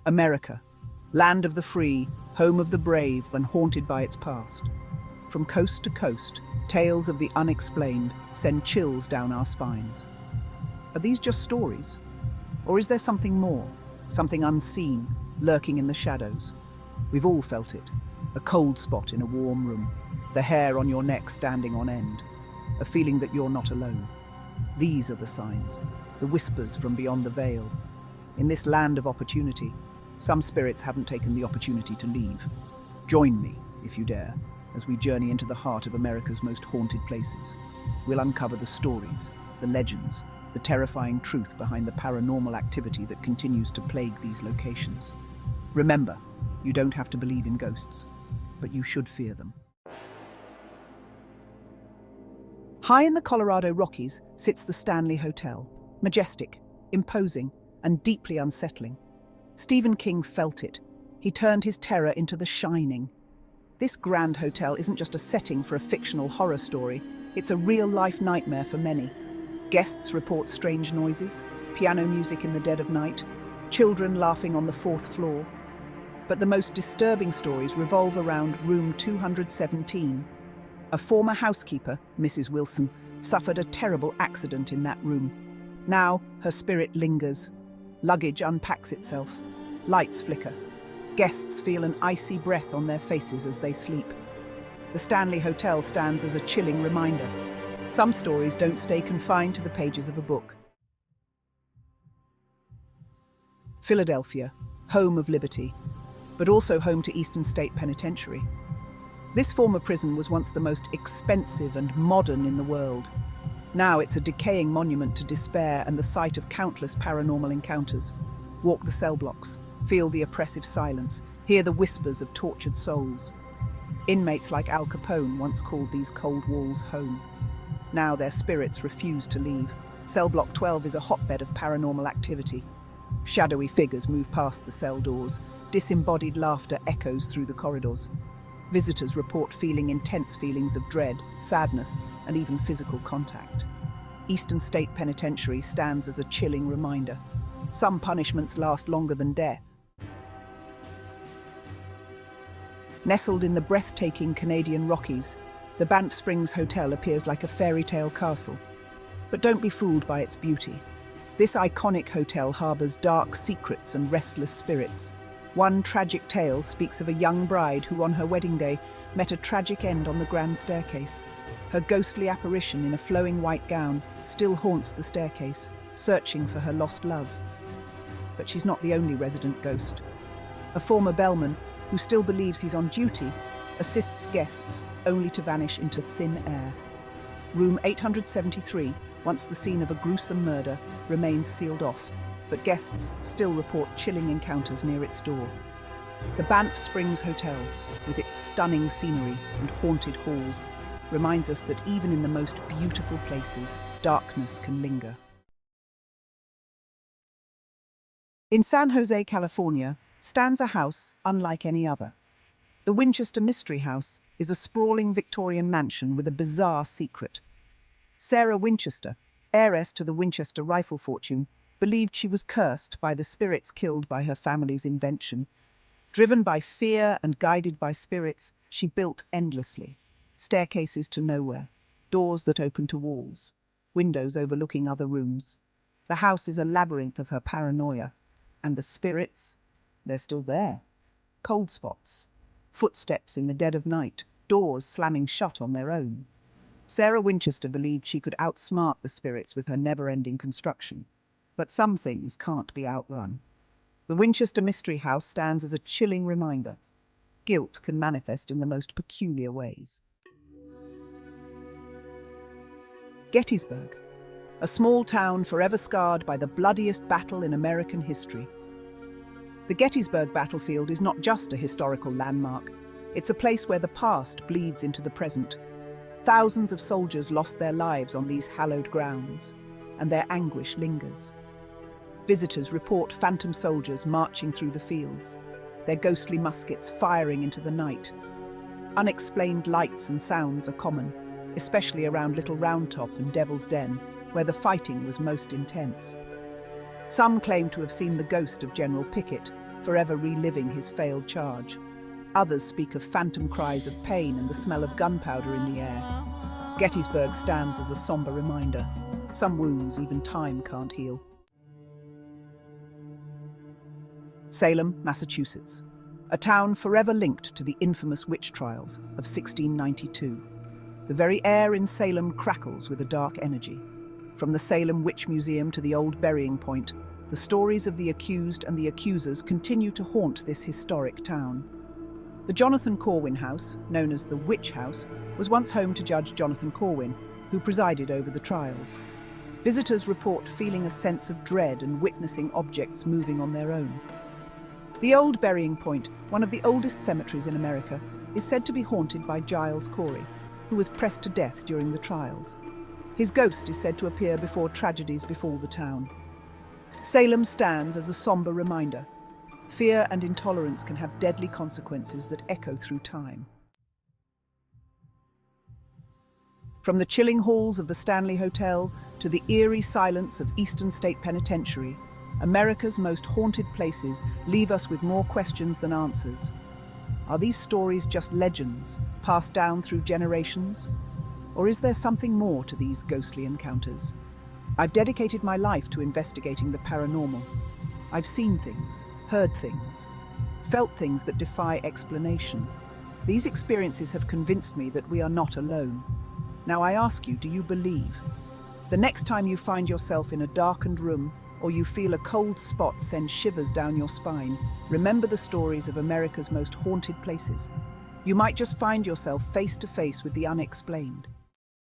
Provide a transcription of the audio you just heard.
America, land of the free, home of the brave, and haunted by its past. From coast to coast, tales of the unexplained send chills down our spines. Are these just stories? Or is there something more, something unseen, lurking in the shadows? We've all felt it. A cold spot in a warm room, the hair on your neck standing on end, a feeling that you're not alone. These are the signs, the whispers from beyond the veil. In this land of opportunity, some spirits haven't taken the opportunity to leave. Join me, if you dare, as we journey into the heart of America's most haunted places. We'll uncover the stories, the legends, the terrifying truth behind the paranormal activity that continues to plague these locations. Remember, you don't have to believe in ghosts, but you should fear them. High in the Colorado Rockies sits the Stanley Hotel, majestic, imposing, and deeply unsettling. Stephen King felt it. He turned his terror into The Shining. This grand hotel isn't just a setting for a fictional horror story, it's a real-life nightmare for many. Guests report strange noises, piano music in the dead of night, children laughing on the fourth floor. But the most disturbing stories revolve around room 217. A former housekeeper, Mrs. Wilson, suffered a terrible accident in that room. Now her spirit lingers. Luggage unpacks itself. Lights flicker. Guests feel an icy breath on their faces as they sleep. The Stanley Hotel stands as a chilling reminder. Some stories don't stay confined to the pages of a book. Philadelphia, home of liberty, but also home to Eastern State Penitentiary. This former prison was once the most expensive and modern in the world. Now it's a decaying monument to despair and the site of countless paranormal encounters. Walk the cell blocks, feel the oppressive silence, hear the whispers of tortured souls. Inmates like Al Capone once called these cold walls home. Now their spirits refuse to leave. Cell block 12 is a hotbed of paranormal activity. Shadowy figures move past the cell doors. Disembodied laughter echoes through the corridors. Visitors report feeling intense feelings of dread, sadness, and even physical contact. Eastern State Penitentiary stands as a chilling reminder. Some punishments last longer than death. Nestled in the breathtaking Canadian Rockies, the Banff Springs Hotel appears like a fairy tale castle. But don't be fooled by its beauty. This iconic hotel harbors dark secrets and restless spirits. One tragic tale speaks of a young bride who on her wedding day met a tragic end on the grand staircase. Her ghostly apparition in a flowing white gown still haunts the staircase, searching for her lost love. But she's not the only resident ghost. A former bellman, who still believes he's on duty, assists guests only to vanish into thin air. Room 873, once the scene of a gruesome murder, remains sealed off, but guests still report chilling encounters near its door. The Banff Springs Hotel, with its stunning scenery and haunted halls, reminds us that even in the most beautiful places, darkness can linger. In San Jose, California, stands a house unlike any other. The Winchester Mystery House is a sprawling Victorian mansion with a bizarre secret. Sarah Winchester, heiress to the Winchester rifle fortune, believed she was cursed by the spirits killed by her family's invention. Driven by fear and guided by spirits, she built endlessly. Staircases to nowhere, doors that open to walls, windows overlooking other rooms. The house is a labyrinth of her paranoia. And the spirits? They're still there. Cold spots, footsteps in the dead of night, doors slamming shut on their own. Sarah Winchester believed she could outsmart the spirits with her never-ending construction. But some things can't be outrun. The Winchester Mystery House stands as a chilling reminder. Guilt can manifest in the most peculiar ways. Gettysburg, a small town forever scarred by the bloodiest battle in American history. The Gettysburg battlefield is not just a historical landmark. It's a place where the past bleeds into the present. Thousands of soldiers lost their lives on these hallowed grounds, and their anguish lingers. Visitors report phantom soldiers marching through the fields, their ghostly muskets firing into the night. Unexplained lights and sounds are common, especially around Little Round Top and Devil's Den, where the fighting was most intense. Some claim to have seen the ghost of General Pickett, forever reliving his failed charge. Others speak of phantom cries of pain and the smell of gunpowder in the air. Gettysburg stands as a somber reminder. Some wounds even time can't heal. Salem, Massachusetts, a town forever linked to the infamous witch trials of 1692. The very air in Salem crackles with a dark energy. From the Salem Witch Museum to the old burying point, the stories of the accused and the accusers continue to haunt this historic town. The Jonathan Corwin House, known as the Witch House, was once home to Judge Jonathan Corwin, who presided over the trials. Visitors report feeling a sense of dread and witnessing objects moving on their own. The Old Burying Point, one of the oldest cemeteries in America, is said to be haunted by Giles Corey, who was pressed to death during the trials. His ghost is said to appear before tragedies befall the town. Salem stands as a somber reminder. Fear and intolerance can have deadly consequences that echo through time. From the chilling halls of the Stanley Hotel to the eerie silence of Eastern State Penitentiary, America's most haunted places leave us with more questions than answers. Are these stories just legends, passed down through generations? Or is there something more to these ghostly encounters? I've dedicated my life to investigating the paranormal. I've seen things, heard things, felt things that defy explanation. These experiences have convinced me that we are not alone. Now I ask you, do you believe? The next time you find yourself in a darkened room or you feel a cold spot send shivers down your spine, remember the stories of America's most haunted places. You might just find yourself face to face with the unexplained.